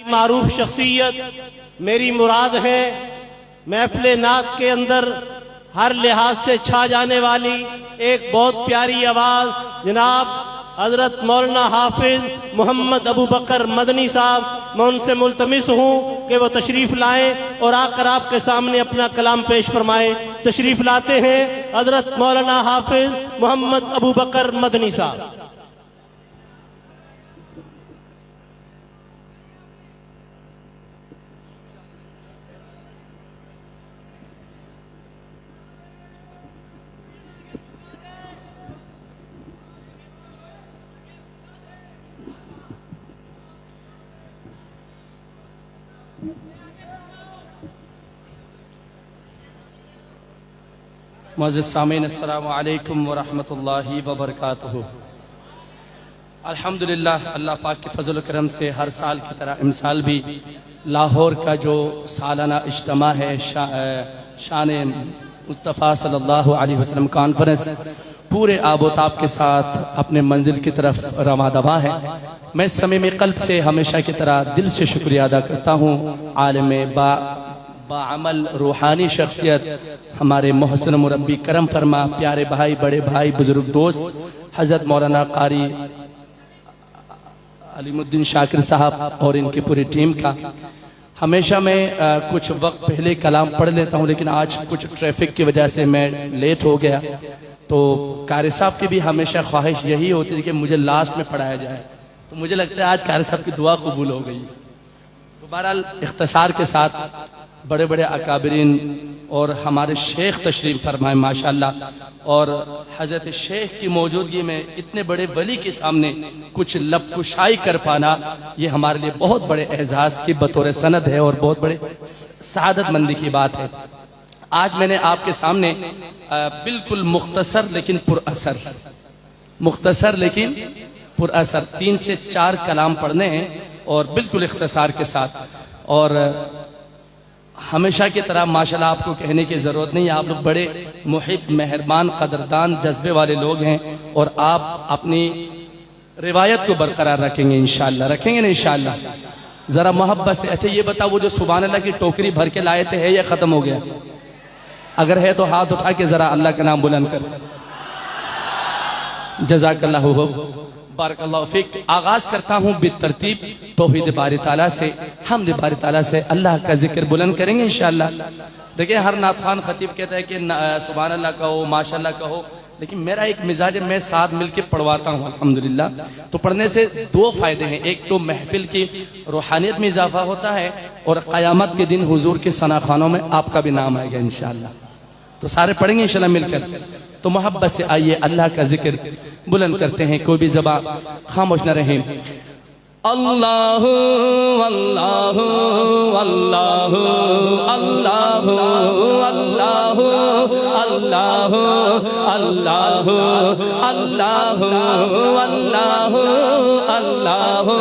मारूफ शख्सियत, मेरी मुराद है महफिल नात के अंदर हर लिहाज से छा जाने वाली एक बहुत प्यारी आवाज़ जनाब हजरत मौलाना हाफिज मोहम्मद अबू बकर मदनी साहब। मैं उनसे मुल्तमिस हूँ कि वो तशरीफ़ लाएं और आकर आपके सामने अपना कलाम पेश फरमाएं। तशरीफ़ लाते हैं हजरत मौलाना हाफिज मोहम्मद अबू बकर मदनी साहब। मुअज़्ज़िज़ सामीन अस्सलामु अलैकुम व रहमतुल्लाहि व बरकातुहू। अल्हम्दुलिल्लाह, अल्लाह पाक के फजल करम से हर साल की तरह इमसाल भी लाहौर का जो सालाना इज्तिमा है शान मुस्तफ़ा सल्लल्लाहु अलैहि वसल्लम कॉन्फ्रेंस पूरे आबोताब के साथ अपने मंजिल की तरफ रवा दवा है। मैं समीम क़ल्ब से हमेशा की तरह दिल से शुक्रिया अदा करता हूँ आलिम बाअमल रूहानी शख्सियत हमारे मोहसिन मुरब्बी करम फरमा प्यारे भाई, बड़े भाई, बुजुर्ग दोस्त हजरत मौलाना कारी अलीमुद्दीन शाकिर साहब और इनकी पूरी टीम का। हमेशा मैं कुछ वक्त पहले कलाम पढ़ लेता हूँ, लेकिन आज कुछ ट्रैफिक की वजह से मैं लेट हो गया। तो कारी साहब की भी हमेशा ख्वाहिश यही होती थी कि मुझे लास्ट में पढ़ाया जाए, तो मुझे लगता है आज कारी साहब की दुआ कबूल हो गई। तो बहरहाल इख्तिसार के साथ बड़े बड़े अकाबरीन और हमारे शेख तशरीफ फरमाए माशाल्लाह, और हजरत शेख की मौजूदगी में इतने बड़े वली के सामने कुछ लबकुशाई कर पाना ये हमारे लिए बहुत बड़े एजाज की बतौर सनद है और बहुत बड़े सआदत मंदी की बात है। आज मैंने आपके सामने बिल्कुल मुख्तसर लेकिन पुरअसर 3 से 4 कलाम पढ़ने हैं और बिल्कुल इख्तिसार के साथ। और हमेशा की तरह माशाल्लाह आपको कहने की जरूरत नहीं है, आप लोग बड़े मुहिब, मेहरबान, कदरदान, जज्बे वाले लोग हैं और आप अपनी रिवायत को बरकरार रखेंगे इंशाअल्लाह। रखेंगे ना इंशाअल्लाह? जरा मोहब्बत से। अच्छा ये बताओ, वो जो सुभान अल्लाह की टोकरी भर के लाए थे है या खत्म हो गया? अगर है तो हाथ उठा के जरा अल्लाह का नाम बुलंद कर। जज़ाकल्लाहु बारकल्लाहु फीक। आगाज करता हूँ बितरतीब तौहीद बारी ताला से, हम्द बारी ताला से अल्लाह का जिक्र बुलंद करेंगे इंशाअल्लाह। देखिए हर नात खान खतीब कहता है कि सुभान अल्लाह कहो, माशाअल्लाह कहो, लेकिन मेरा एक मिजाज है, मैं साथ मिलके पढ़वाता हूँ अल्हम्दुलिल्लाह। तो पढ़ने से 2 फायदे हैं, एक तो महफिल की रूहानियत में इजाफा होता है और क़यामत के दिन हुजूर के सना खानों में आपका भी नाम आएगा इंशाअल्लाह। तो सारे पढ़ेंगे इंशाअल्लाह मिलकर। तो मोहब्बत से आइए अल्लाह का जिक्र बुलंद करते हैं, कोई भी ज़बान खामोश न रहे। अल्लाहु अल्लाहु अल्लाहु अल्लाहु अल्लाहु अल्लाहु अल्लाहु अल्लाहु अल्लाहु अल्लाहु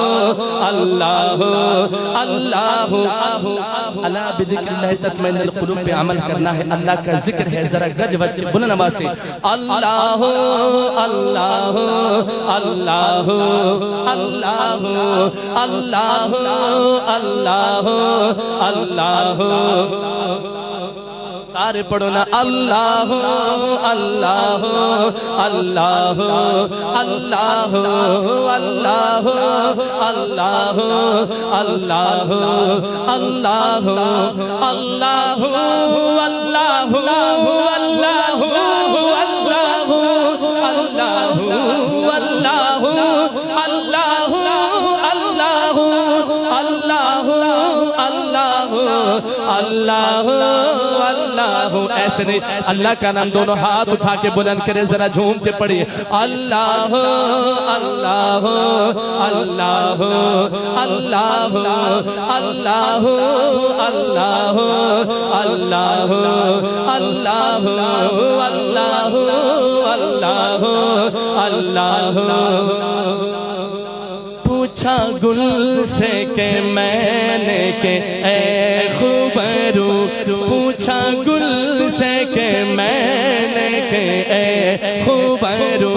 अल्लाहु अल्लाहु अला बिज़िक्रिल्लाह तत्मइन्नुल क़ुलूब पे अमल करना है, अल्लाह का जिक्र है। जरा गज वज के बुलंद आवाज़ से अल्लाहु अल्लाहु अल्लाहु अल्लाहु अल्लाहु अल्लाहु अल्लाहु। सारे पढ़ो ना अल्लाहु अल्लाहु अल्लाहु अल्लाहु अल्लाहु अल्लाहु अल्लाहु अल्लाहु अल्लाहु अल्लाहु अल्लाहु अल्लाहु अल्लाहु अल्लाहु अल्लाहु अल्लाह अल्लाह। ऐसे नहीं, अल्लाह का नाम दोनों हाथ उठा के बुलंद करे, जरा झूम के पढ़िए अल्लाह अल्लाह अल्लाह अल्लाह अल्लाह अल्लाह अल्लाह अल्लाह अल्लाह अल्लाह अल्लाह। पूछा गुल से के मैंने के ए खुबरू, पूछा गुल से के मैंने के ए खुबरू,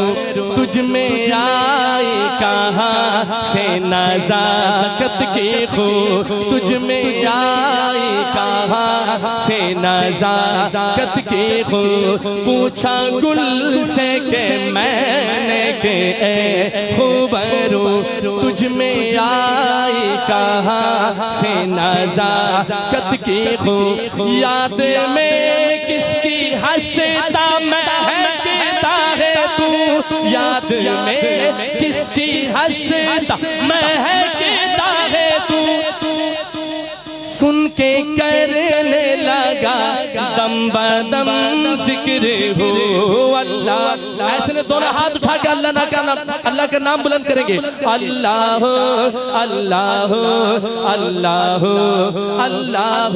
तुझ में आई कहाँ से नजाकत की खो तुझ में आई कहाँ से नजाकत की खो पूछा गुल से के मैंने के खूबरू तुझ में आई कहाँ से नजाकत की खो याद में किसकी हंसता महकता है तू याद में किसकी हंसता महकता है तू सुन के करने लगा दम बदम जिक्र हो अल्लाह। ऐसे ने दोनों हाथ उठा के अल्लाह का नाम बुलंद करेंगे। अल्लाह अल्लाह अल्लाह अल्लाह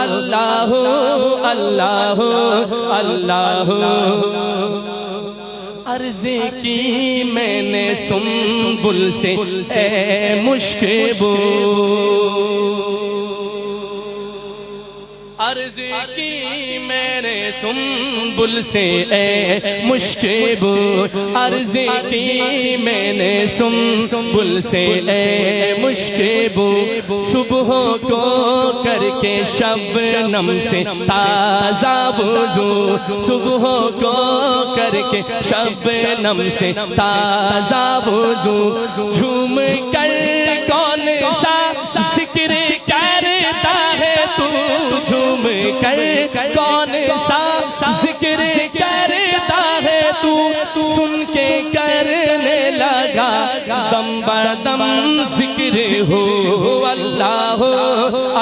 अल्लाह अल्लाह अल्लाह अर्ज़ की मैंने सुम्बुल से ए मुश्किबो अर्ज़ की मैंने सुम्बुल से ए मुश्किबो अर्ज़ की मैंने सुम्बुल से ए मुश्किबो सुबह को करके शबनम से ताज़ा वुज़ू सुबह को करके शबनम से ताज़ा वुज़ू झूम कर कौन सा जिक्र करता है तू झूम कर कौन सा जिक्र करता है तू सुन के करने लगा दम बदम जिक्र हो अल्लाह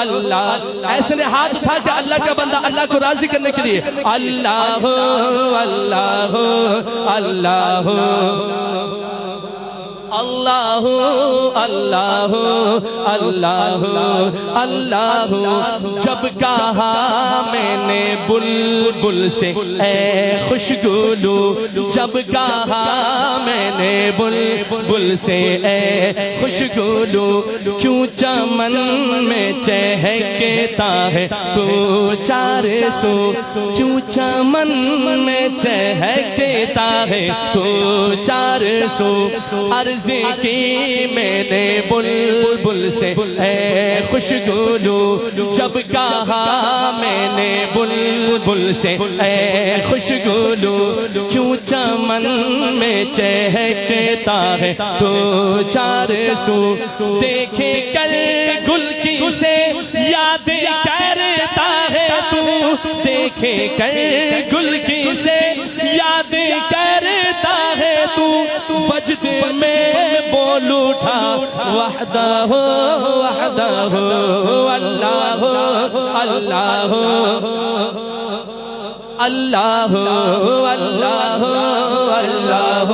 अल्लाह। ऐसे ने हाथ उठा के अल्लाह का बंदा अल्लाह को राजी करने के लिए अल्लाह अल्लाह अल्लाह अल्लाह अल्लाह अल्लाह अल्लाह जब कहा मैंने बुलबुल से ए खुशगुलू जब कहा मैंने बुलबुल से ए खुशगुलू क्यों चमन में चहकता है तो 400 क्यों चमन में चहकता है तो 400 अर्ज़ की मैंने बुलबुल से ए खुशगुलू जब कहा मैंने बुलबुल से ए खुशगुलू क्यों चमन में चहकता है तो 400 देखे कल गुल की से याद करता है तू देखे कल गुल की से याद करता है तू वजद में बोल उठा वहदा हो अल्लाह अल्लाह अल्लाह अल्लाह अल्लाह अल्लाह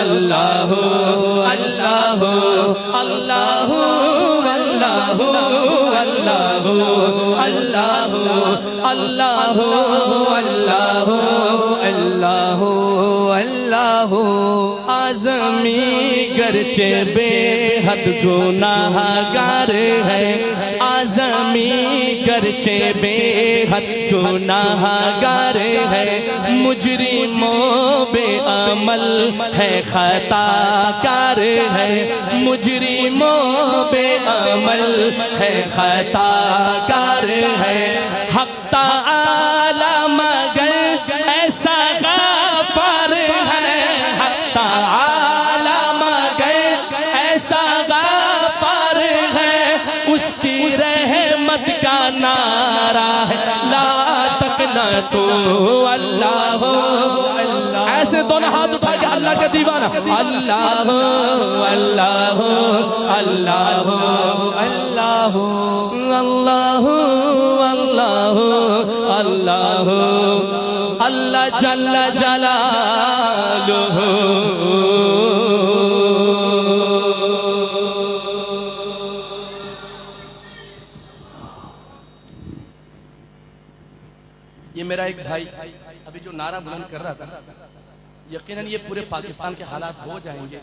अल्लाह अल्लाह अल्लाह अल्लाह अल्लाह अल्लाह अल्लाह अल्लाह अल्लाह आज़मी गर्चे बेहद गुनाहगार है आज़मी गर्चे बेहद गुनाहगार है मुजरिमों बेअमल है खताकार है मुजरिमों बेअमल है खताकार है हक़ ताला मगर ऐसा गफ़ार है हक़ ताला मगर ऐसा गफ़ार है उसकी रहमत का नारा है ला तकना तो अल्लाह ऐसे दोनों हाथ उठा के अल्लाह का दीवाना अल्लाह अल्लाह अल्लाह अल्लाह अल्लाह अल्लाह अल्लाह अल्लाह जल्ल जलालुहु ये मेरा एक भाई अभी जो नारा बुलंद कर रहा था यकीनन ये पूरे पाकिस्तान के हालात हो जाएंगे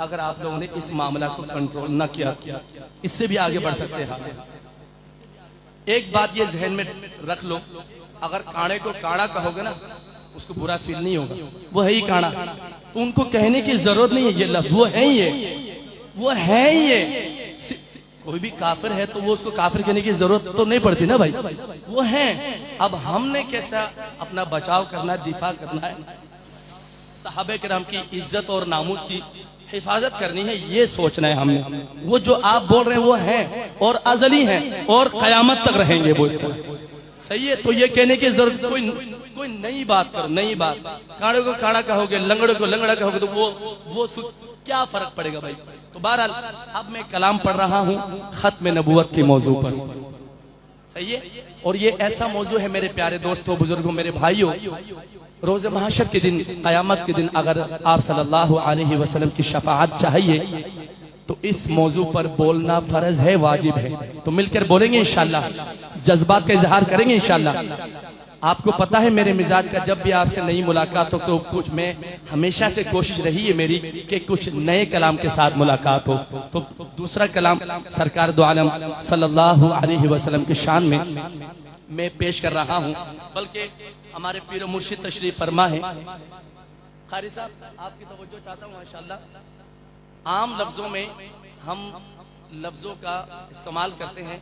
अगर आप लोगों ने इस मामला को कंट्रोल न किया इससे भी आगे बढ़ सकते हैं। एक बात ये जहन में रख लो अगर काणे को काड़ा कहोगे ना उसको बुरा फील नहीं होगा, वो है ही काड़ा। तो उनको कहने की जरूरत नहीं है ये लफ्ज, वो है ही ये, वो है ही ये। कोई भी काफिर है तो वो उसको काफिर कहने की जरूरत तो नहीं पड़ती ना भाई, वो है। अब हमने कैसा अपना बचाव करना, दिफा करना है, सहाबे किराम की इज्जत और नामूस की हिफाजत करनी है, ये सोचना है हमने। वो जो आप बोल रहे हैं वो है और अजली है और कयामत तक रहेंगे वो इस तरह, सही है। तो ये कहने की जरूरत, कोई नई बात करो, नई बात। काड़े को काड़ा कहोगे, लंगड़े को लंगड़ा कहोगे तो वो क्या फर्क पड़ेगा भाई। तो बहरहाल अब मैं कलाम पढ़ रहा हूँ खत्म नबूवत के मौजू पर, सही है। और ये ऐसा मौजू है मेरे प्यारे दोस्तों, बुजुर्गों, मेरे भाइयों, रोज़े महशर के दिन, कयामत के दिन अगर आप सल्लल्लाहु अलैहि वसल्लम की शफाअत चाहिए तो इस मौजू पर बोलना फर्ज है, वाजिब है। तो मिलकर बोलेंगे इंशाल्लाह, जज्बात का इजहार करेंगे इंशाल्लाह। आपको पता है मेरे मिजाज का, जब भी आपसे नई मुलाकात हो तो कुछ मैं हमेशा से कोशिश रही है मेरी कि कुछ नए कलाम के साथ मुलाकात हो। तो दूसरा कलाम सरकार दो आलम सल्लल्लाहु अलैहि वसल्लम की शान में मैं पेश कर रहा हूँ, बल्कि हमारे पीर मुर्शिद तशरीफ फरमा है। कारी साहब आपकी तवज्जो चाहता हूँ माशाल्लाह। आम लफ्जों में हम लफ्जों का इस्तेमाल करते हैं,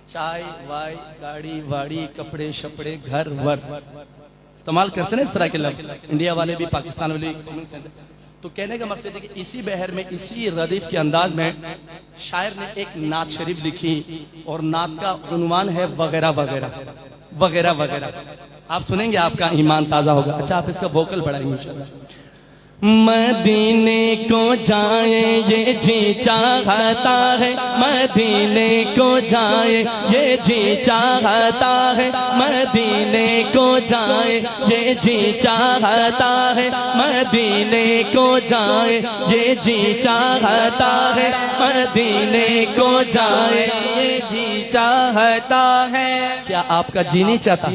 चाय वाय, गाड़ी वाड़ी, कपड़े शपड़े, घर वर, इस्तेमाल करते हैं इस तरह के लफ्ज, इंडिया वाले भी, पाकिस्तान वाले भी। तो कहने का मकसद है कि इसी बहर में, इसी रदीफ के अंदाज में शायर ने एक नात शरीफ लिखी और नात का उन्वान है वगैरह वगैरह वगैरह वगैरह। आप सुनेंगे आपका ईमान ताजा होगा। अच्छा, आप इसका वोकल बढ़ाएंगे इंशाल्लाह। मदीने को जाए ये जी चाहता है, मदीने को जाए ये जी चाहता है, मदीने को जाए ये जी चाहता है, मदीने को जाए ये जी चाहता है, मदीने को जाए ये जी चाहता है। क्या आपका जी नहीं चाहता?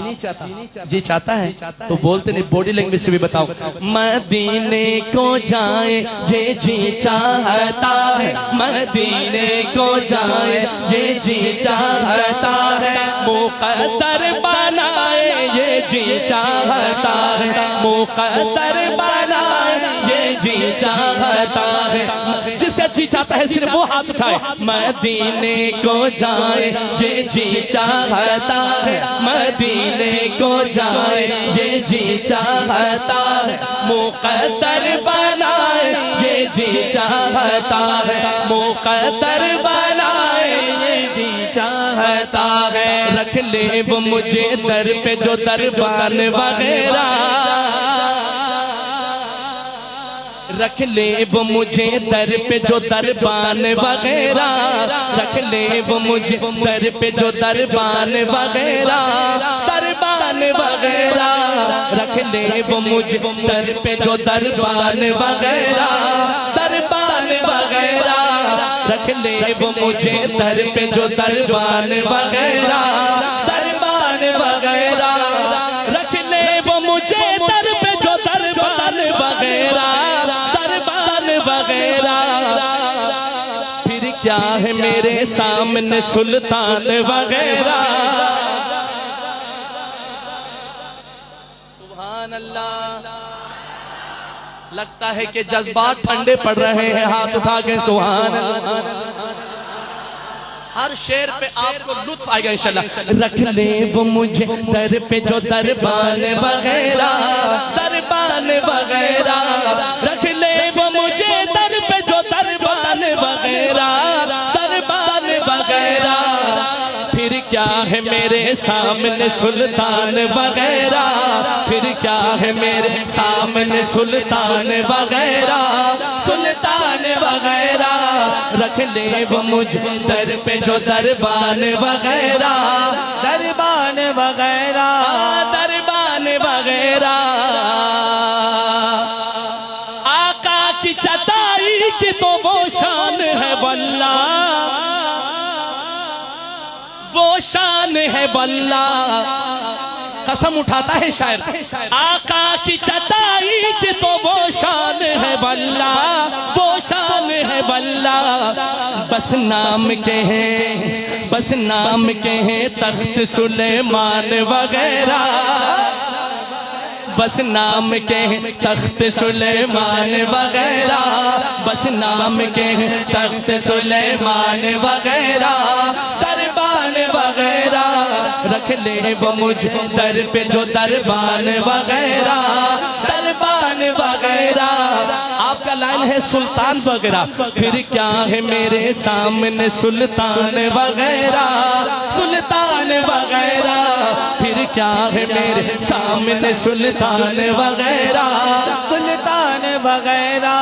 जी चाहता है तो बोलते नहीं, बॉडी लैंग्वेज से भी बताओ। मदीने को जाए ये जी चाहता है, मदीने को जाए ये जी चाहता है, मुक़द्दर बनाए ये जी चाहता है, मुक़द्दर बनाए ये जी चाहता है। जिसका जी चाहता है सिर्फ वो हाथ उठाए। मदीने को जाए ये जी चाहता है, मदीने को जाए ये जी चाहता है, मुक़द्दर बनाए ये जी चाहता है, मुक़द्दर बनाए ये जी चाहता है। रख ले वो मुझे दर पे जो दरबान वगैरह, रख ले वो मुझे दर पे जो दरबान वगैरह, रख ले वो मुझे दर पे जो दरबान वगैरह, दरबान वगैरह, रख ले वो मुझे दर पे जो दरबान वगैरह, दरबान वगैरह, रख ले वो मुझे दर पे जो दरबान वगैरह, दरबान वगैरह, रख ले वो मुझे दर पे जो दरबान वगैरह, फिर क्या है मेरे सामने सुल्तान वगैरह। सुभान अल्लाह। लगता है कि जज्बात ठंडे पड़ रहे हैं, हाथ उठा के सुभान अल्लाह। हर शेर पे आपको लुत्फ आएगा इंशाल्लाह। रख ले वो मुझे दर पे जो दरबान वगैरह, दरबान वगैरह, रख ले वो मुझे दर पे जो दरबान वगैरह, दरबान वगैरह, फिर क्या है मेरे सामने सुल्तान वगैरह, फिर क्या है मेरे सामने सुल्तान वगैरह, सुल्तान वगैरह, रख ले वो मुझे दर पे जो दरबान वगैरह, दरबान वगैरह, दरबान वगैरह। आका की चटाई की तो वो शान है वल्लाह, वो शान है वल्लाह। कसम उठाता है शायर, आका की चटाई की तो वो शान है वल्लाह, वो शान है वल्लाह। बस नाम के हैं, बस नाम के हैं तख्त सुलेमान वगैरह, बस नाम के तख्त सुलेमान वगैरह, बस नाम के तख्त सुलेमान वगैरह, दरबान वगैरह रख ले वो मुझ दर पे जो दरबान वगैरह, दरबान वगैरह। आपका लाइन है सुल्तान वगैरह, फिर क्या है मेरे सामने सुल्तान वगैरह, सुल्तान वगैरह, फिर क्या है मेरे सामने सुल्तान वगैरह, सुल्तान वगैरह।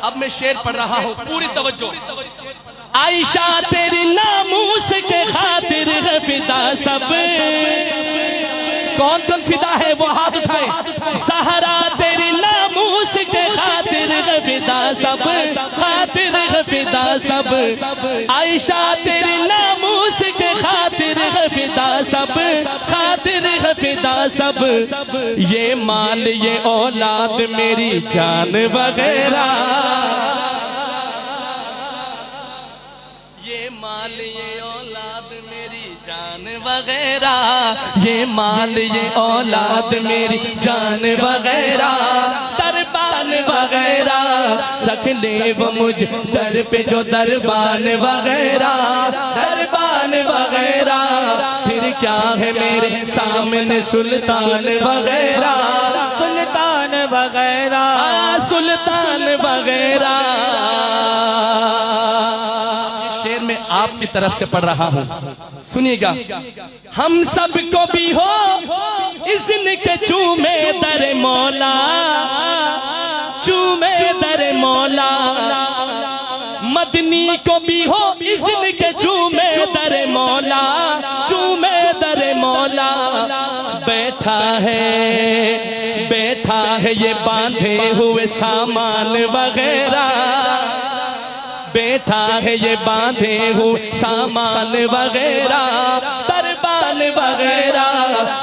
अब मैं शेर पढ़ रहा हूँ, पूरी तवज्जो। आयशा तेरी नामूस के खातिर है फिदा सब, कौन कौन फिदा है वो हाथ उठाए। सहरा तेरी नामूस के खातिर है फिदा सब, खातिर है फिदा सब। आयशा तेरी नामूस के खातिर है फिदा सब, खातिर है फिदा सब। ये माल ये औलाद मेरी जान वगैरह, ये माल ये औलाद मेरी जान वगैरह, ये माल ये औलाद मेरी जान वगैरह, दरबान वगैरह रख ले वो मुझ दर पे जो दरबान वगैरह, दरबान वगैरह। फिर क्या है मेरे सामने सुल्तान वगैरह, सुल्तान वगैरह, सुल्तान वगैरह। शेर में आपकी तरफ से पढ़ रहा हूँ, सुनिएगा। हम सब को भी हो इज़्न के चूमे दर मौला, चूमे दर मौला। मदनी को भी हो इज़्न के चूमे दर मौला, चूमे दर मौला। बैठा है ये बांधे हुए सामान वगैरह, बैठा है ये बांधे हुए सामान वगैरह, दरबान वगैरह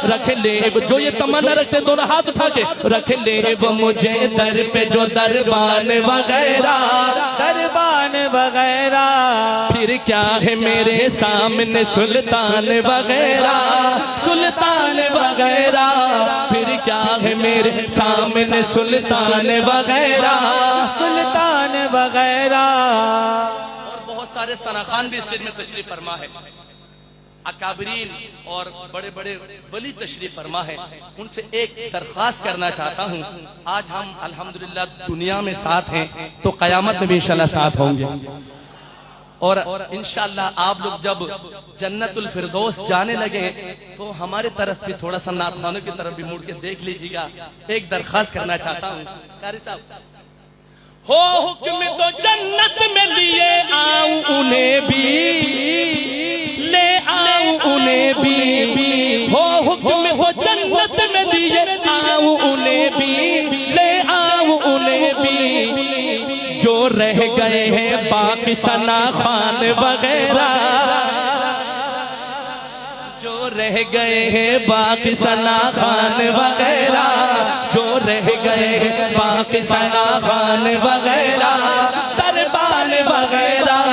रख ले जो ये तमन्ना रखते दोनों हाथ उठा के, रख ले वो मुझे दर पे जो दरबान वगैरह, दरबान वगैरह। फिर क्या है मेरे सामने सुल्तान वगैरह, सुल्तान वगैरह। फिर क्या है मेरे सामने सुल्तान वगैरह, सुल्तान वगैरह। और बहुत सारे सनाखान भी स्टेज में तशरीफ फरमा है, अकाबरीन और बड़े बड़े वली तशरीफ फरमा है। उनसे एक दरख्वास्त करना चाहता हूँ, आज हम अल्हम्दुलिल्लाह दुनिया में साथ हैं तो कयामत में भी इंशाल्लाह साथ होंगे। और इंशाल्लाह आप लोग जब जन्नतुल फिरदौस जाने लगे तो हमारे तरफ भी थोड़ा सा नाथखानों की तरफ भी मुड़ के देख लीजिएगा। एक दरख्वास्त करना चाहता हूँ, कारी साहब हो हुक्म तो जन्नत में लिए आऊं उन्हें भी, ले आऊं उन्हें भी। हो हुक्म हो जन्नत में लिए आऊं उन्हें भी, ले आऊं उन्हें भी। जो रह गए हैं बाकी सना खान वगैरह, जो रह गए हैं बाकी सना खान वगैरह, जो रह गए हैं बाकी सना खान वगैरह, दरबान वगैरह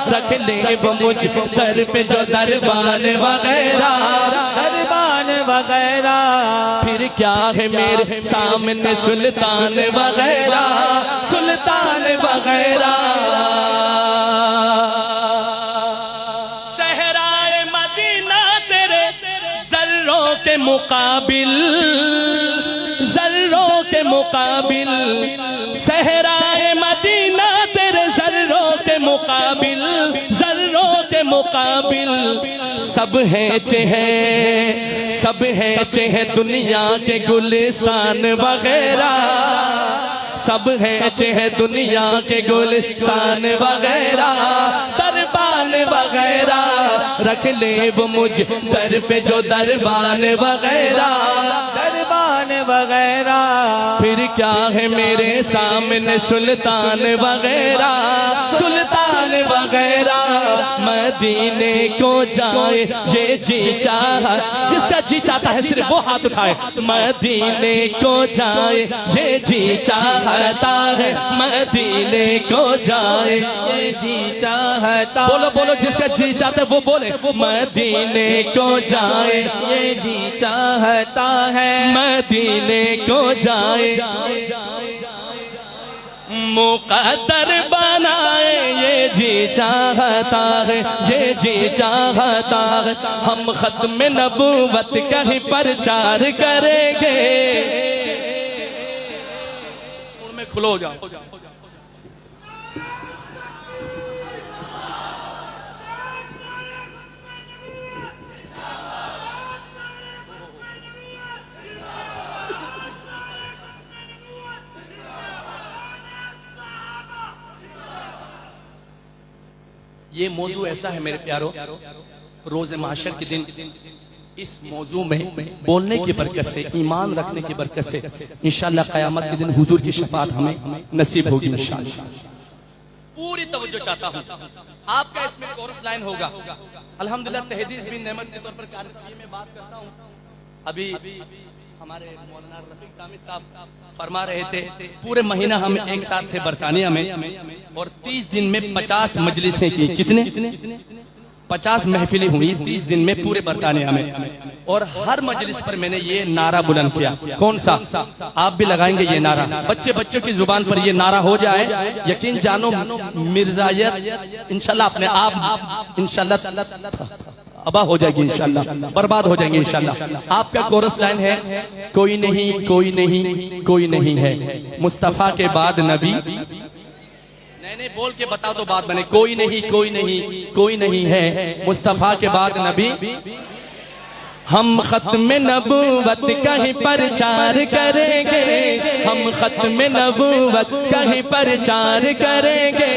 रख ले वो मुझ दर पे जो दरबान वगैरह, दरबान वगैरह। फिर क्या है मेरे सामने सुल्तान वगैरह, सुल्तान वगैरह। सहराए मदीना तेरे जर्रों के मुकाबिल, जर्रों के मुकाबिल। सहराए मदीना तेरे जर्रों के मुकाबिल, जर्रों के मुकाबिल। सब है चेहे, सब है चेहे दुनिया के गुलिस्तान वगैरह, सब है चेहे दुनिया के गुलिस्तान वगैरह, दरबान वगैरह रख ले वो मुझ दर पे जो दरबान वगैरह, दरबान वगैरह। फिर क्या है मेरे सामने सुल्तान वगैरह, सुल्तान वगैरह। मदीने को जाए ये जी चाह, जिसका जी चाहता है सिर्फ वो हाथ उठाए। मदीने को जाए ये जी चाहता है, मदीने को जाए ये जी चाहता। बोलो बोलो, जिसका जी चाहता है वो बोले। मदीने को जाए ये जी चाहता है, मदीने को जाए, मुक़द्दर बनाए ये जी चाहता है, ये जी चाहता है। हम खत्म नबूवत कहीं प्रचार करेंगे। में खुलो जाओ। ये मौजू ऐसा है मेरे प्यारों, रोज माशर के दिन इस मौजू में बोलने की बरकत से, ईमान रखने की बरकत से इंशाअल्लाह क़यामत के दिन हुजूर की शफाअत हमें नसीब होगी इंशाअल्लाह। पूरी तवज्जो चाहता हूँ आपका, इसमें कोरस लाइन होगा। अल्हम्दुलिल्लाह तहदीस भी नेमत के तौर पर कार्य में बात करता हूँ। अभी हमारे मौलाना रफीक तामिर साहब फरमा रहे थे, पूरे महीना हम एक साथ थे बरतानिया में और 30 दिन में 50 मजलिसें की। कितने? 50 महफिलें हुई 30 दिन में पूरे बरतानिया में। और हर मजलिस पर मैंने ये नारा बुलंद किया। कौन सा? आप भी लगाएंगे ये नारा, बच्चों की जुबान पर ये नारा हो जाए, यकीन जानो मिर्जायत इंशाल्लाह अपने आप इंशाल्लाह अबा हो जाएगी, इंशाल्लाह बर्बाद हो जाएंगे इंशाल्लाह। आपका कोरस लाइन है, कोई नहीं कोई नहीं कोई नहीं है मुस्तफा के बाद नबी। नहीं बोल के बता दो बात बने। कोई नहीं कोई नहीं कोई नहीं है मुस्तफा के बाद नबी। हम खत्म नबूवत कहीं प्रचार करेंगे, हम खत्म नबूवत कहीं प्रचार करेंगे,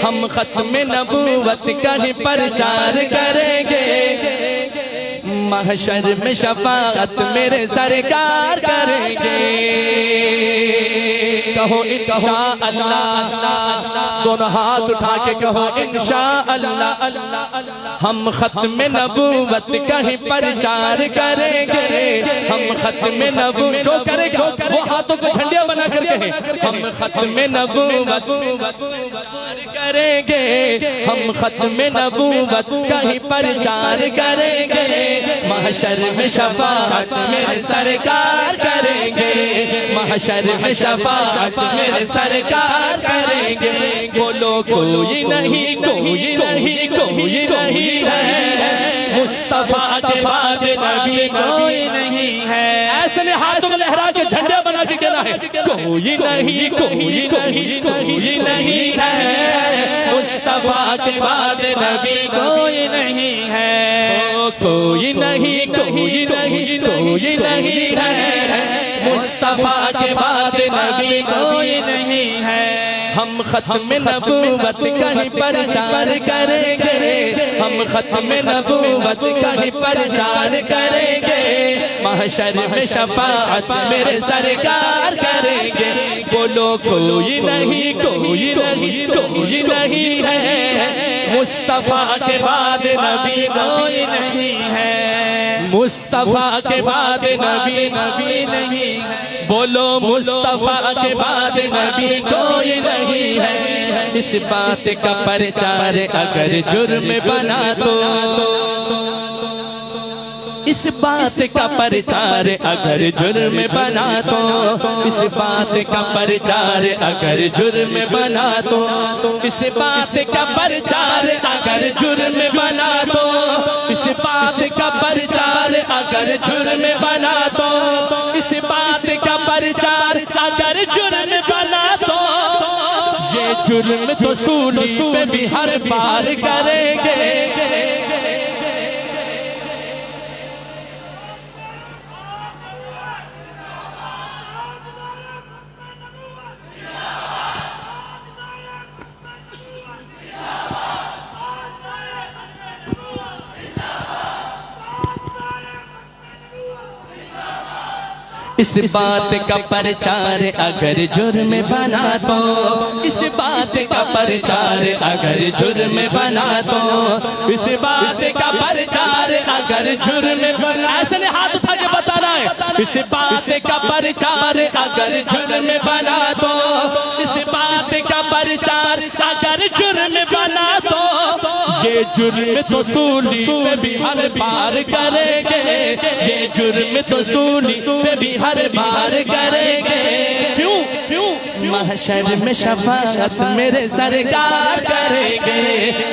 हम खत्म नबूवत कहीं प्रचार करेंगे। महशर में शफाअत मेरे सरकार करेंगे। कहो इंशाअल्लाह, दोनों हाथ उठा के कहो इंशाअल्लाह। हम खत्म नबूवत कहीं प्रचार करेंगे, हम खत्म नबूवत जो करेगा वो हाथों को झंडियां बना कर कहे, हम खत्म नबूवत करेंगे, हम खत्म नबूवत कहीं प्रचार करेंगे। महशर में शफाअत मेरे सरकार करेंगे, महशर में शफाअत मेरे सरकार करेंगे। बोलो कोई नहीं कोई नहीं कोई नहीं है मुस्तफा के बाद नबी कोई नहीं है। ऐसे में हाथों को लहरा के झंडा बना के कहना है, कोई नहीं कोई नहीं कोई नहीं है मुस्तफा के बाद नबी कोई नहीं है। कोई नहीं कोई नहीं कोई नहीं है मुस्तफा के बाद नबी कोई नहीं है। हम खत्म नबूवत कहीं प्रचार करेंगे, हम खत्म नबूवत कहीं प्रचार करेंगे। महशर में शफाअत मेरे सरकार करेंगे। बोलो कोई नहीं कोई नहीं कोई नहीं है मुस्तफा के बाद नबी कोई नहीं है। मुस्तफा के बाद नबी नबी नहीं है। बोलो मुस्तफा के बाद नबी कोई नहीं है। इस बात का प्रचार अगर जुर्म बना तो, इस बात का प्रचार अगर जुर्म बना तो, इस बात का प्रचार अगर जुर्म बना तो, इस बात का प्रचार अगर जुर्म बना तो, इस बात का प्रचार अगर जुर्म बना तो, इस बात का प्रचार अगर जुर्म बना तो, ये जुर्म तो सूली पे भी हर बार करेंगे। इस बात का प्रचार अगर जुर्म बना तो, इस बात का प्रचार अगर जुर्म बना तो, इस बात का प्रचार अगर जुर्म बना, ऐसे नहीं हाथ उठा के बताना है, इस बात का प्रचार अगर जुर्म बना तो, इस बात का प्रचार अगर जुर्म बना तो, ये जुर्म तो सूली पे भी हर बार करेंगे, ये जुर्म तो सूली पे भी हर बार करेंगे। क्यों क्यों महशर में शफाअत मेरे सरकार करेंगे,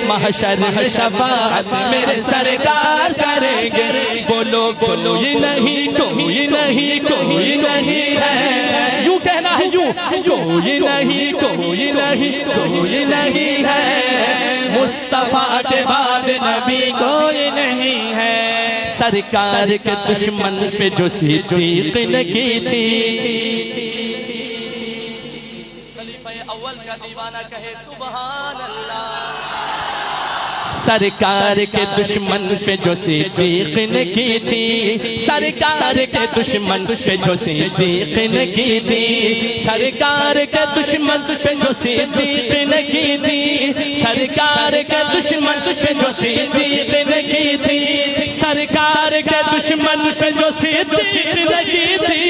महशर में शफाअत मेरे सरकार करेंगे। बोलो बोलो ये नहीं कोई नहीं कोई नहीं है, यूं कहना है यूं, कोई नहीं कोई नहीं कोई नहीं है, मुस्तफा के बाद नबी कोई नहीं है। सरकार के दुश्मन पे जो सिद्दीक ने की थी, खलीफा अव्वल का दीवाना कहे सुभान अल्लाह। सरकार के दुश्मन पे जो सिद्दीक ने की थी, सरकार के दुश्मन पे जो सिद्दीक ने की थी, सरकार के दुश्मन पे जो सिद्दीक ने की थी, सरकार के दुश्मन पे जो सिद्दीक ने की थी, सरकार के दुश्मन पे जो सिद्दीक ने की थी,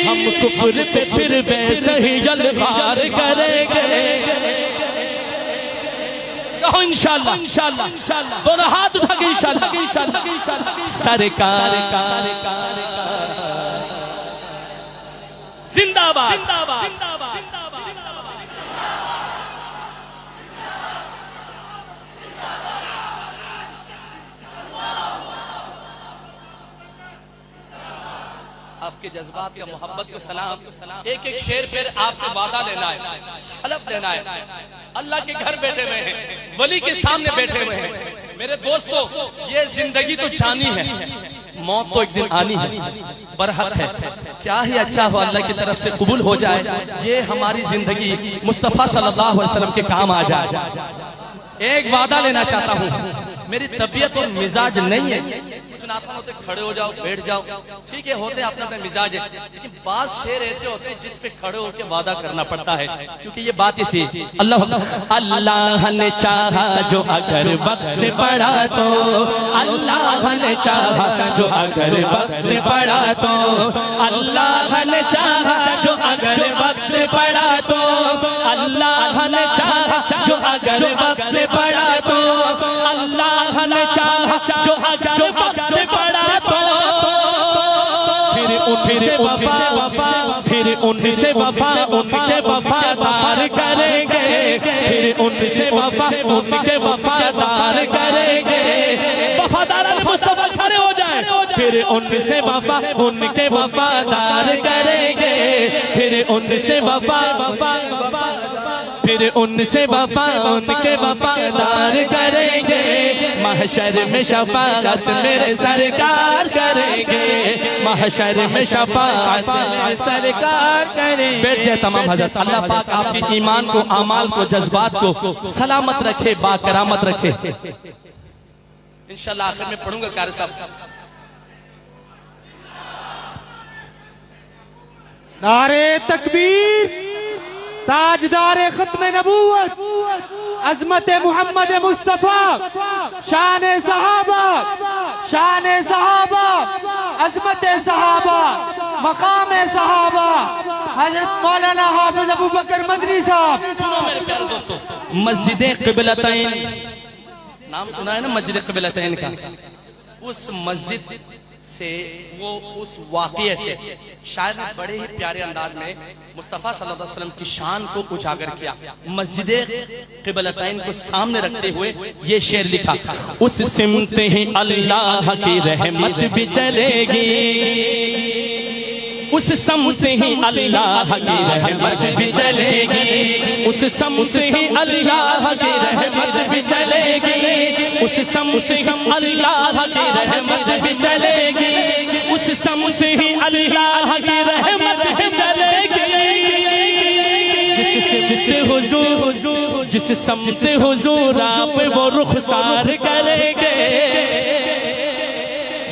हम कुफ्र पे फिर वैसे ही जलवार करेंगे। कहो इंशाल्लाह इंशाल्लाह इंशाल्लाह, दोनों हाथ उठा के इंशाल्लाह इंशाल्लाह इंशाल्लाह। सरकार जिंदाबाद जिंदाबाद जिंदाबाद। आपके जज्बात का मोहब्बत को सलाम। एक एक शेर फिर आपसे वादा लेना है, हलफ लेना है। अल्लाह के घर बैठे हुए हैं, वली के सामने बैठे हुए हैं। मेरे दोस्तों, ये जिंदगी तो जानी है, मौत तो एक दिन आनी है, बरहक है। क्या ही अच्छा हो अल्लाह की तरफ से कबूल हो जाए, ये हमारी जिंदगी मुस्तफा सल्लल्लाहु अलैहि वसल्लम के काम आ जाए। एक वादा लेना चाहता हूँ, मेरी तबीयत और मिजाज नहीं है, कुछ नाथन होते खड़े हो जाओ बैठ जाओ, ठीक है, होते अपने अपने मिजाज है, लेकिन बात शेर ऐसे होते हैं जिस पे खड़े होकर वादा करना पड़ता है, क्योंकि ये बात इसी अल्लाह अल्लाह ने चाहा जो अगर वक्त पड़ा तो, अल्लाह ने चाहा जो अगर वक्त पड़ा तो, अल्लाह ने चाहा जो अगर वक्त पड़ा तो, अल्लाह ने चाहा जो अगर वक्त पड़ा तो, अल्लाह ने चाहा जो अगर वक्त पड़ा तो, फिर उनसे वफा फिर उनसे वफा उनके वफादार करेंगे, फिर उनसे वफा उनके वफादार करेंगे। वफादार मुस्तफा खड़े हो जाए, फिर उनसे वफा उनके वफादार करेंगे, फिर उनसे वफा फिर उनसे वफा उनके वफादार करेंगे। महशर में शफाअत मेरे सरकार करेंगे, महशर में शफाअत मेरे सरकार करेंगे। बैठ जाए तमाम हज़रत। अल्लाह पाक आपके ईमान को, आमाल को, जज्बात को सलामत रखे, बाकरामत रखे। इंशाल्लाह आखिर में पढ़ूंगा कारी साहब। नारे तकबीर, ताजदार खत्म नबूवत, अजमत मोहम्मद मुस्तफा, शान सहाबा, शान सहाबा, अजमत सहाबा, मकाम सहाबा, हजरत मौलाना हाफिज अबू बकर मदनी साहब। सुनो मेरे प्यारे दोस्तों, मस्जिद क़िबलतैन नाम सुना है ना, मस्जिद क़िबलतैन का। उस मस्जिद से, वो उस वाक़ये से शायर ने बड़े ही प्यारे अंदाज में मुस्तफ़ा सल्लल्लाहु अलैहि वसल्लम की शान को उजागर किया। मस्जिद क़िबलतैन को सामने रखते हुए ये शेर लिखा, उस सिमत ही अल्लाह की रहमत भी चलेगी, उस समत ही अल्लाह की रहमत भी चलेगी, उस समत ही अल्लाह की रहमत भी चलेगी, उस समत ही अल्लाह की रहमत भी चलेगी, उस समत ही अल्लाह की रहमत भी चलेगी। जिस समत हुजूर आप वो रुखसार करेंगे,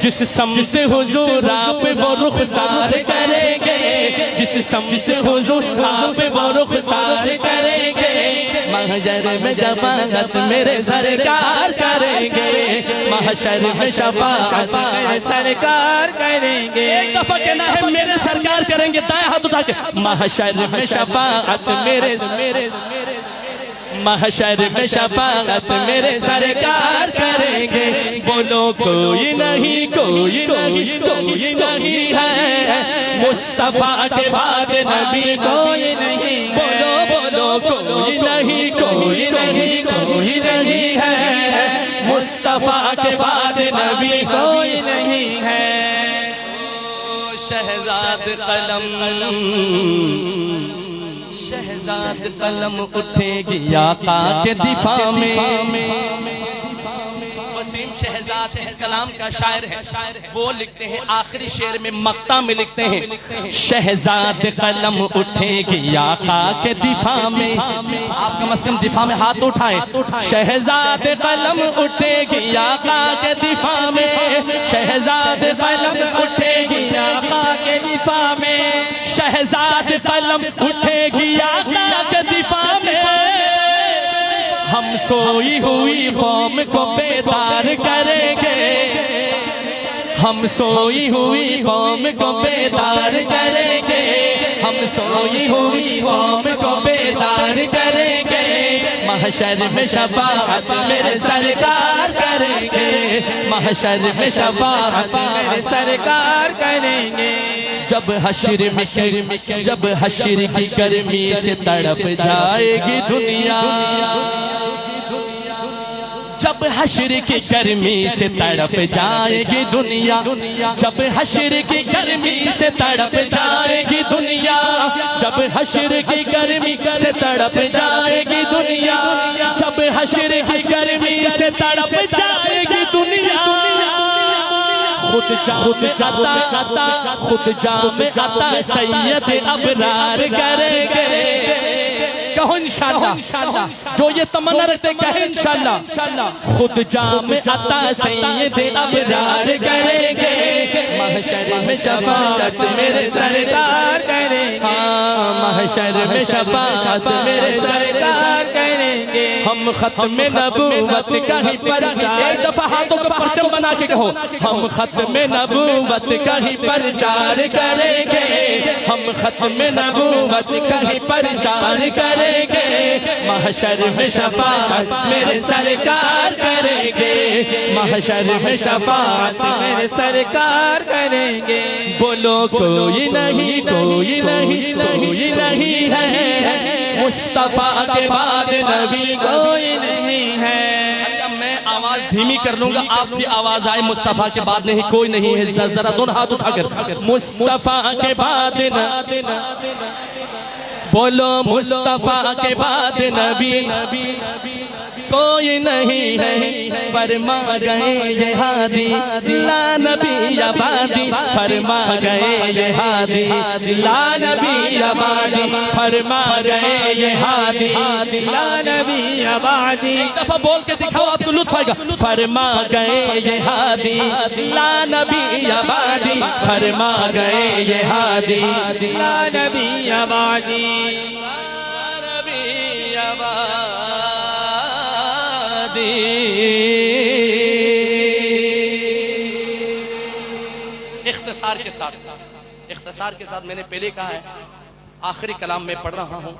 जिस समत हुजूर आप वो रुखसार करेंगे, जिस समत हुजूर आप वो रुखसार करेंगे, महशर में शफाअत मेरे सरकार करेंगे, महशर में शफाअत मेरे सरकार करेंगे। एक दफा कहना है मेरे सरकार करेंगे, दाएं हाथ उठा के, महशर में शफाअत मेरे महशर में शफाअत मेरे सरकार करेंगे। बोलो कोई नहीं कोई नहीं कोई नहीं है, मुस्तफा के बाद नबी कोई नहीं है। बोलो बोलो कोई नहीं कोई नहीं कोई नहीं है, मुस्तफा के बाद नबी कोई नहीं है। शहजाद कलम शहजाद कलम उठेगी आका के दिफा में। वसीम शहजाद इस कलाम का शायर है, वो लिखते हैं आखिरी शेर में मक्ता में लिखते हैं, शहजाद कलम उठेगी आका के दिफा में। आप कम से कम दिफा में हाथ उठाए। शहजाद कलम उठेगी आका के दिफा में, शहजाद कलम उठेगी आका के दिफा में, शहजाद कलम उठेगी आका के दिफा में। हम सोई हुई कौम को बेदार करेंगे, हम सोई हुई कौम को बेदार करेंगे, हम सोई हुई कौम को बेदार करेंगे, महशर में शफाअत मेरे सरकार करेंगे, महशर में शफाअत मेरे सरकार करेंगे। जब हश्र में जब हश्र की गर्मी से तड़प जाएगी दुनिया, जब हश्र की गर्मी से तड़प जाएगी दुनिया, जब हश्र की गर्मी से तड़प जाएगी दुनिया, जब हश्र की गर्मी से तड़प जाएगी दुनिया, जब हश्र की गर्मी से तड़प जाएगी दुनिया, खुद जाम आता सैयद अबरार करेंगे। कहो इंशाअल्लाह, जो ये तमन्ना रखते कहे इंशाअल्लाह, खुद जाम आता सैयद अबरार करेंगे, महशर में शफाअत मेरे सरकार करेंगे, महशर में शफाअत मेरे सरकार करेंगे। हम खत्म नबूवत का ही प्रचार, एक दफा हाथों को परचम बना के कहो, हम खत्म नबूवत का ही प्रचार करेंगे, हम खत्म नबूवत का ही प्रचार करेंगे, महशर में शफाअत मेरे सरकार करेंगे, महशर में शफाअत मेरे सरकार करेंगे। बोलो कोई नहीं कोई नहीं कोई नहीं है, मुस्तफा के बाद नबी कोई नहीं है। अच्छा मैं आवाज धीमी कर लूंगा, आपकी आवाज आए मुस्तफा के बाद नहीं कोई नहीं है। जरा दोनों हाथ उठाकर मुस्तफा के बाद बोलो, मुस्तफा के बाद नबी कोई नहीं है, फरमा गए ये हादी ला नबी आबादी, फरमा गए ये हादी ला नबी आबादी, फरमा गए ये हादी ला नबी आबादी। एक दफा बोल के दिखाओ, आपको लुत्फ आएगा। फरमा गए ये हादी ला नबी आबादी, फरमा गए ये हादी ला नबी आबादी, नबी आबादी। इख्तिसार के साथ मैंने पहले कहा है, आखिरी कलाम में पढ़ रहा हूं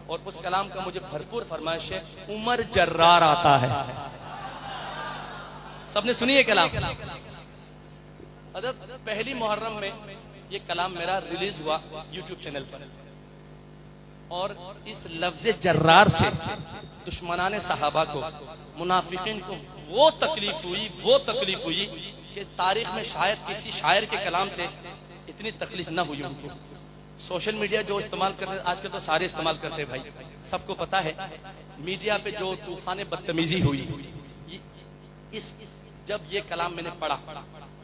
और उस कलाम का मुझे भरपूर फरमाइश है। उमर जर्रार आता है, सबने सुनी है कलाम। पहली मुहर्रम में ये कलाम मेरा रिलीज हुआ यूट्यूब चैनल पर, और इस लफ्ज जर्रार से दुश्मनाने सहाबा को, मुनाफिकीन को वो तकलीफ हुई कि तारीख में शायद किसी शायर के कलाम से इतनी तकलीफ ना हुई उनको। सोशल मीडिया जो इस्तेमाल करते आजकल तो सारे इस्तेमाल करते हैं भाई, सबको पता है। मीडिया पे जो तूफान बदतमीजी हुई, जब ये कलाम मैंने पढ़ा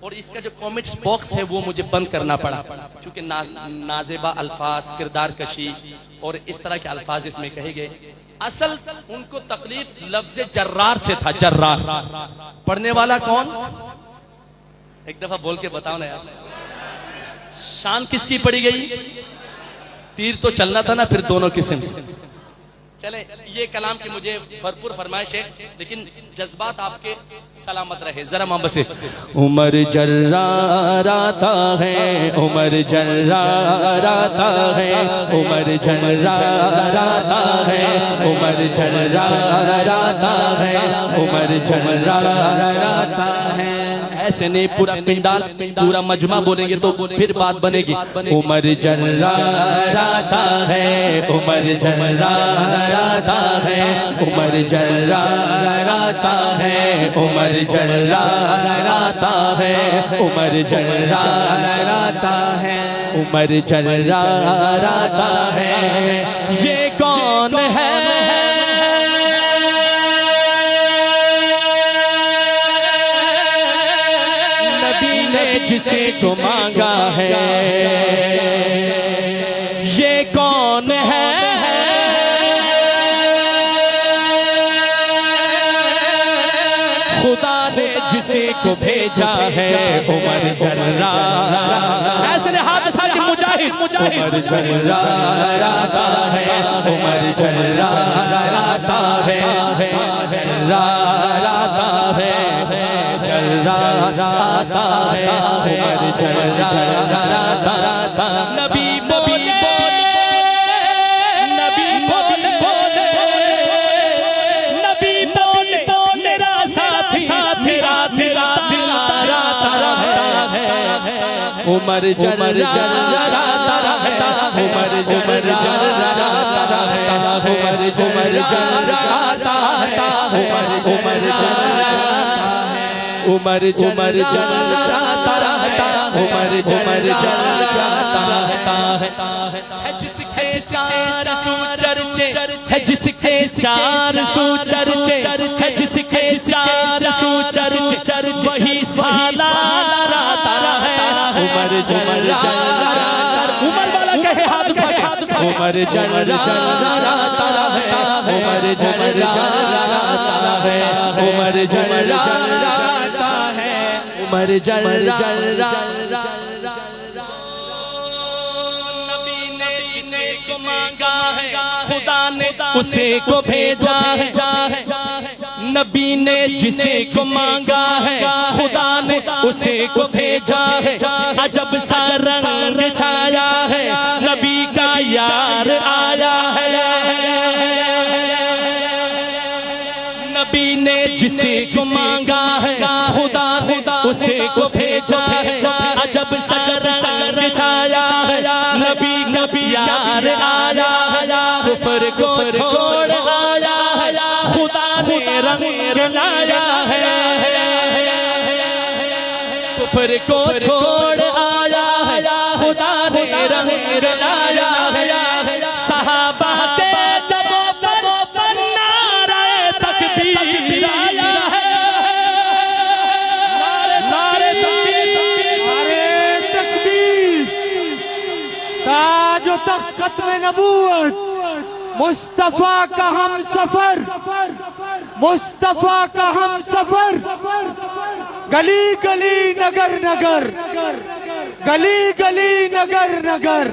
और इसका जो कमेंट्स बॉक्स है वो मुझे बंद करना पड़ा, क्योंकि नाजेबा अल्फाज, किरदार कशी और इस तरह के अल्फाज इसमें कहे गए। असल उनको तकलीफ लफ्ज जर्रार से था। जर्रार पढ़ने वाला कौन? एक दफा बोल के बताओ ना यार, शान किसकी पड़ी गई? तीर तो चलना था ना फिर दोनों किस्म से। चले, ये कलाम की मुझे भरपूर फरमाइश है, लेकिन जज्बात आपके सलामत रहे। जरा मोहब्बत से। उमर जर्राता है, उमर जर्राता है, उमर जर्राता है, उमर जर्राता है, उमर जर्राता है। ऐसे नहीं, पूरा पिंडाल पूरा मजमा बोलेंगे तो फिर बात बनेगी। उमर जर्राता है, उमर जर्राता है, उमर जर्राता है, उमर जर्राता है, उमर जर्राता है, उमर जर्राता है। ये कौन है? जिसे तो मांगा है, ये कौन है? खुदा ने जिसे को भेजा है। उमर जर्रा ऐसे हाथ साथ मुजाहिद उमर जर्राता है, उमर जर्राता है, जर्राता है, जर्राता है, उमर जर्राता। नबी बोले, नबी बोले, नबी बोले, मेरा साथी तेरा तेरा दिलारा तारा है। उमर जर्राता है, उमर जर्राता है, उमर जर्राता है, उमर जर्राता है, उमर जर्राता रहता, उमर जर्राता है। जिसके चार सू चर्चे है, जिसके चार सू चर्चे है, जिसके चार सू चर्चे वही सालाराता है। उमर जर्राता, उमर वाला कहे हाथ उठा के, उमर जर्राता है, उमर जर्राता है, उमर जर्राता है, उमर जर्राता। नबी ने जिसे को मांगा है, खुदा ने उसे को भेजा है। नबी ने जिसे को मांगा है, खुदा ने उसे को भेजा है। अजब सा रंग छाया है, नबी का यार आया है। नबी ने जिसे को मांगा है, खुदा ने उसे को भेजा है। अजब सा रंग छाया है, नबी का यार आया है। कुफर को छोड़ आया है, खुदा ने रंग लाया है। कुफर को छोड़ आया है, खुदा ने रंग लाया है। सहाबा के जबों पर नारे तकबीर आया है। नारे तकबीर, ताज व तख्त खत्म नबूवत, मुस्तफा का हम सफर, मुस्तफा का हम सफर। गली गली नगर नगर, गली गली नगर नगर।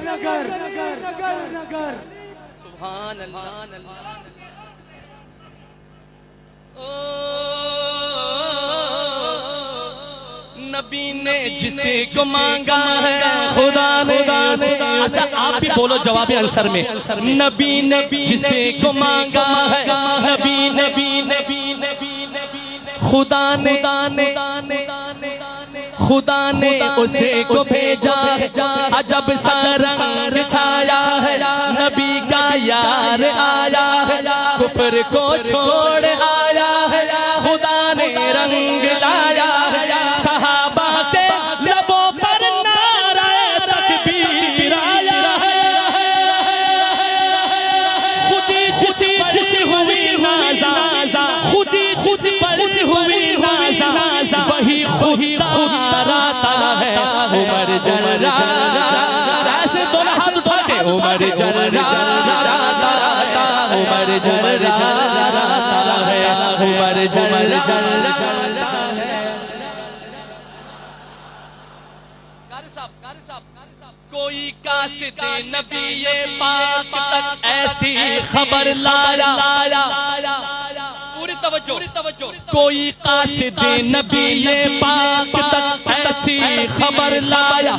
सुभान अल्लाह। नबी ने जिसे को मांगा है, खुदा ने। अच्छा आप भी बोलो जवाब आंसर में। नबी ने जिसे को मांगा है, नबी नबी नबी नबी खुदा ने, खुदा ने उसे को भेजा है। अजब सा रंग छाया है, नबी का यार आया है। कुफर को छोड़ आया है, खुदा ने रंग लाया है। सहाबा के लबों पर नारे तकबीर आया है। खुदी जिसी जिसी हुई नाजा, खुदी जिसी पर हुई नाजा, वही खुदाराता है। उमर जर्राता, ऐसे दोनों हाथ उठा के उमर जर्राता, उमर जर्राता है, उमर जर्राता है। कोई कासिदे नबी ये पाक तक ऐसी खबर लाया, पूरी तवज्जो, कोई कासिदे नबी ये पाक तक ऐसी खबर लाया,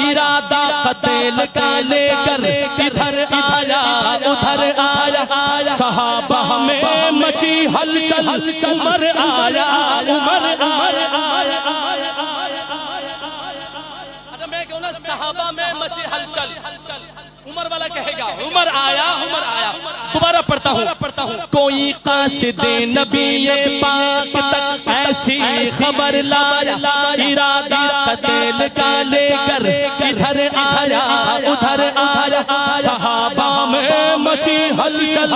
इरादा कत्ल का लेकर इधर आया उधर आया, सहाबा में मची हलचल, उमर आया उमर आया। अच्छा मैं कहूँ ना सहाबा में मची हलचल, उमर वाला कहेगा उमर आया उमर आया। दोबारा पढ़ता हूँ, कोई कासिदे नबी ये पाक तक ऐसी खबर लाया, इरादा कत्ल का लेकर इधर आया उधर आया, सहाबा में मची हलचल।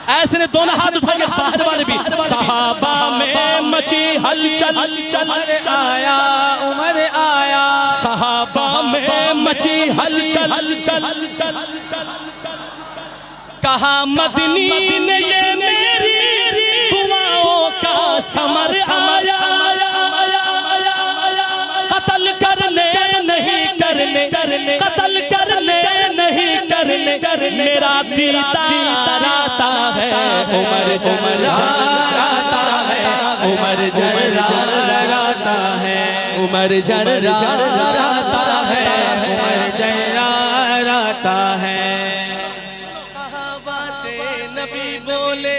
ऐसे ने दोनों हाथ उठा के बाहर वाले भी, सहाबा में मची हलचल, उमर आया उमर आया, सहाबा में मची हलचल। कहा मदनी ने ये मेरी दुआओं का समर आया, कत्ल करने नहीं करने, कत्ल करने नहीं करने, मेरा दीदार आता है, उमर जर्राता है, उमर जर्राता है, उमर जर्राता है, उमर जर्राता है। सहाबा से नबी बोले,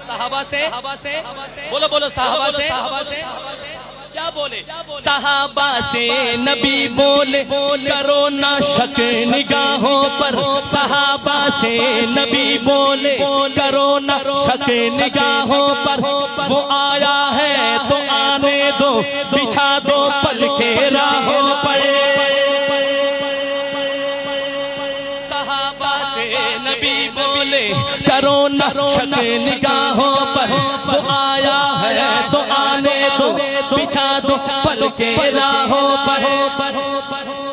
सहाबा से बोलो सहाबा से क्या बोले? सहाबा से नबी बोले, करो ना शक निगाहों पर, सहाबा से नबी बोले, करो ना शक निगाहों पर, वो आया है तो आने दो, बिछा दो पल के राहों पर। सहाबा से नबी बोले, करो ना शक निगाहों पर, वो आया है तो आने दो, बिछा दो पल के राहों पर,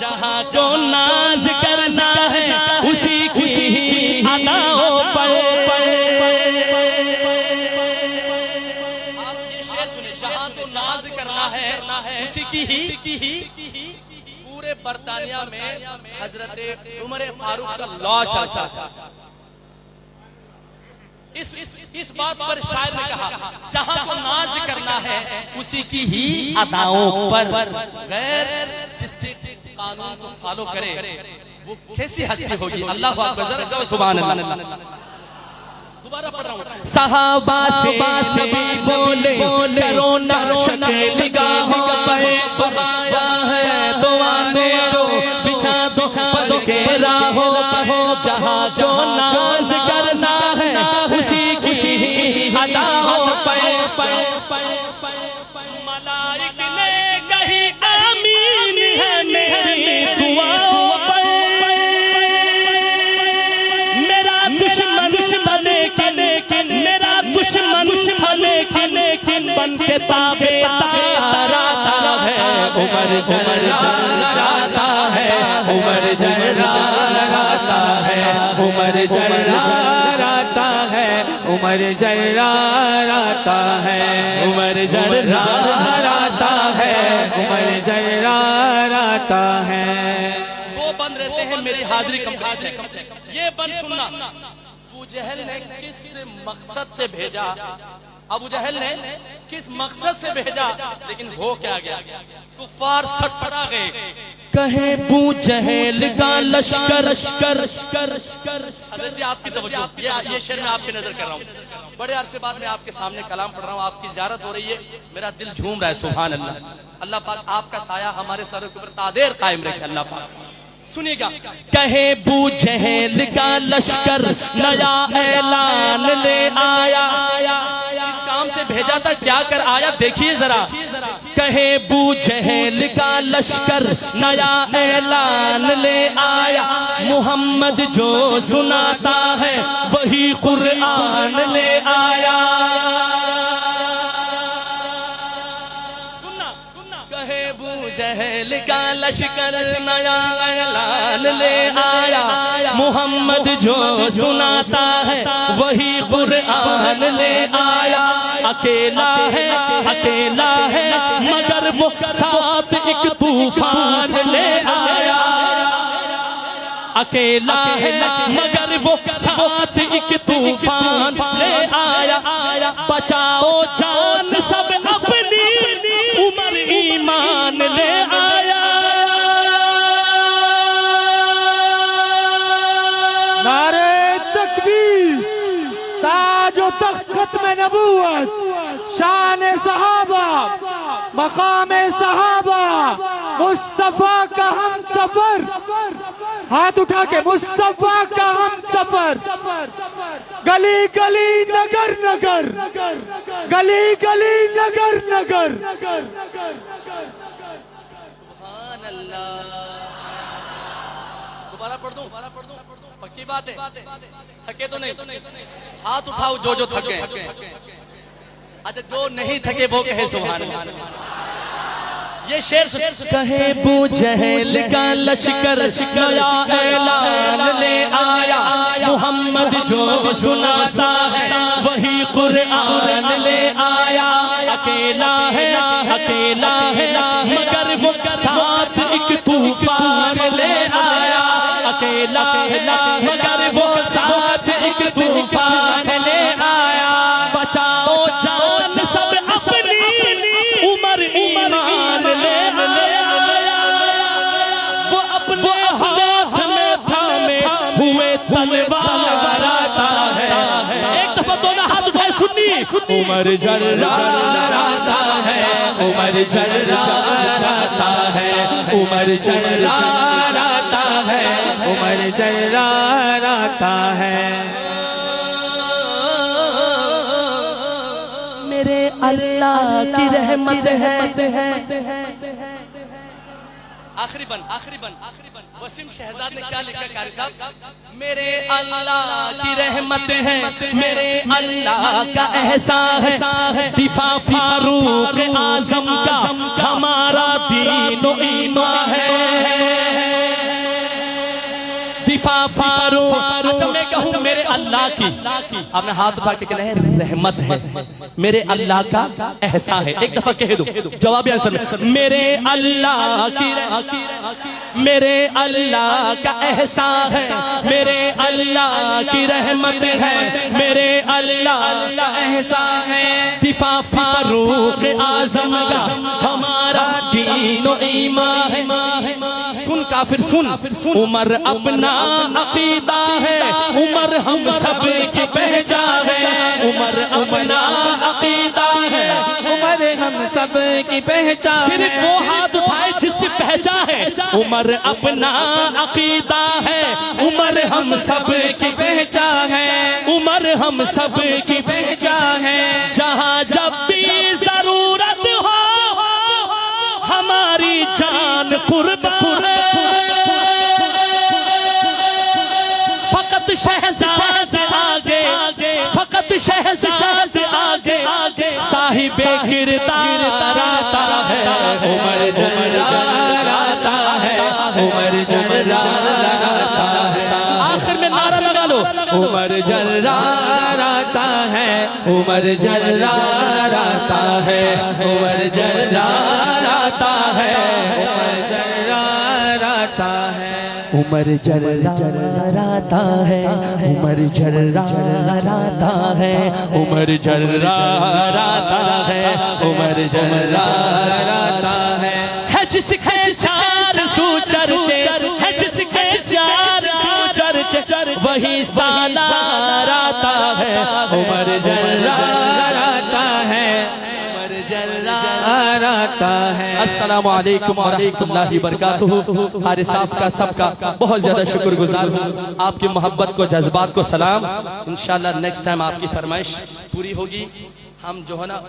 जहाँ जो नाज करना है उसी की अदाओं पर। आप ये शेर सुने, जहाँ तो नाज करना है उसी की ही। पूरे बर्तानिया में हजरत उमर फारूक का लॉ चलता था। इस बात पर शायर ने कहा, जहाँ को नाज करना है उसी की ही अदाओं पर, गैर जिस कानून को फॉलो करे वो कैसी हस्ती होगी। अल्लाह अकबर, सुभान अल्लाह। दोबारा पढ़ रहा हूँ, सहाबा से नबी बोले, करो ना शक निगाहों पर, आया है तो आने दो, बिछा दो पल के राहों पर, जहाँ जो नाज करना है उसी की अदाओं पर। मलाइक ने कही आमीन है मेरी दुआओं पर, मेरा दुश्मन था लेकिन मेरा दुश्मन था लेकिन बन के ताबेदार आता है, उमर जर्राता है, उमर जर्राता है, उमर जर्राता है, उमर जर्राता है, उमर जर्राता है, उमर जर्राता है। वो बन रहते हैं मेरी हाजिरी कम है। ये बन सुनना, अबू जहल ने किस मकसद से भेजा, अबू जहल ने किस मकसद से भेजा, लेकिन हो क्या गया, कुफार सटपटा गए। कहे बू जहल का लश्कर, हज़रत जी आपकी तवज्जो, ये शेर मैं आपकी नजर कर रहा हूँ। बड़े अरसे बाद मैं आपके सामने कलाम पढ़ रहा हूँ, आपकी ज़ियारत हो रही है, मेरा दिल झूम रहा है। सुभान अल्लाह। अल्लाह पाक आपका साया हमारे सरों के ऊपर तादेर कायम रखे। अल्लाह पाक सुनिएगा, कहे बू जहल का लश्कर नया ऐलान ले आया, इस काम से भेजा था, क्या कर आया देखिए जरा। कहे बू जहल का लश्कर नया ऐलान ले आया, मोहम्मद जो सुनाता है वही कुरान ले आया। कहे बू जहल का लश्कर नया ऐलान ले आया, मोहम्मद जो सुनाता है वही कुरान ले आया। अकेला है मगर वो साथ एक तूफान ले आया। अकेला है मगर वो साथ एक तूफान ले आया। बचाओ जान सब अपनी, उमर ईमान ले आया। नारे तकबीर, ताजो तख्त खत्म नबूवत, शान सहाबा, मकाम सहाबा, मुस्तफा का हम सफर। हाथ उठा के मुस्तफा का हम सफर। गली गली नगर नगर, गली गली नगर नगर। दोबारा पढ़ दूं? पक्की बात है, थके तो नहीं? हाथ उठाओ जो जो थके। अच्छा जो नहीं थके वो कहे सुभान अल्लाह। ये शेर कहे बू जहल का लश्कर नया ऐलान ले आया। मोहम्मद जो सुनाता है वही कुरान ले आया। अकेला है मगर वो साथ एक तूफान ले आया। अकेला मगर वो साथ एक तूफान ले आया। बचाओ जान सब अपनी, उमर ईमान ले आया। वो अपने हाथ में थामे हुए तलवार आता है। एक दफा दोनों हाथ उठाए सुन्नी। उमर जर्रार आता है, उमर जर्रार आता है, उमर जर्रार आता है, उमर जर्रार आता है। मेरे अल्लाह की रहमत है। आखिरी बन वसीम शहजाद ने क्या लिखा कारी साहब? मेरे अल्लाह की रहमत है, मेरे अल्लाह का एहसान है। दिफा फारूक आजम का हमारा दीन ईमान है। दिफा फारूक, अच्छा मैं कहूँ मेरे अल्लाह की, आपने हाथ उठा के कहना है रहमत है, मेरे अल्लाह का एहसान है। एक दफा कह दो जवाबी आंसर में। मेरे अल्लाह की, मेरे अल्लाह का एहसान है, मेरे अल्लाह की रहमत है, मेरे अल्लाह का एहसान है। दिफा फारूक आजम का हमारा दीन ईमान है। सुन काफिर सुन, उमर अपना अकीदा है, उमर हम सब की पहचान है। उमर अपना अकीदा है, उमर हम सब की पहचान है। सिर्फ वो हाथ उठाए जिसकी पहचान है। उमर अपना अकीदा है, उमर हम सब की पहचान है, उमर हम सब की पहचान है। जहाँ जब भी जरूरत हो हमारी जान कुर्बान है। फकत शहजाद आगे, फकत शहजाद आगे, साहिबे किरदार आता है। उमर जर्रार आता है, उमर जर्रार आता है। आखिर में नारा लगा लो, उमर जर्रार आता है, उमर जर्रार आता है, उमर जर्रार आता है, उमर जर्रार आता है। उमर जर्रार आता है, उमर जर्रार आता है, उमर जर्रार आता है, उमर जर्रार आता है। जिसके चार सुचर्चे, जिसके चार सुचर्चे वही सालार आता है। उमर जर्रार आता है, उमर जर्रार आता है। अस्सलामु अलैकुम व रहमतुल्लाहि व बरकातुहू। हारिस साहब का सबका बहुत ज्यादा शुक्रगुजार हूँ। आपकी मोहब्बत को, जज्बात को सलाम। इंशाल्लाह नेक्स्ट टाइम आपकी फरमाइश पूरी होगी। हम जो है ना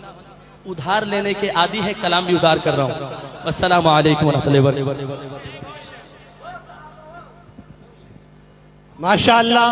उधार लेने के आदी है, कलाम भी उधार कर रहा हूँ। अस्सलामु अलैकुम व रहमतुल्लाहि व बरकातुहू। माशाअल्लाह।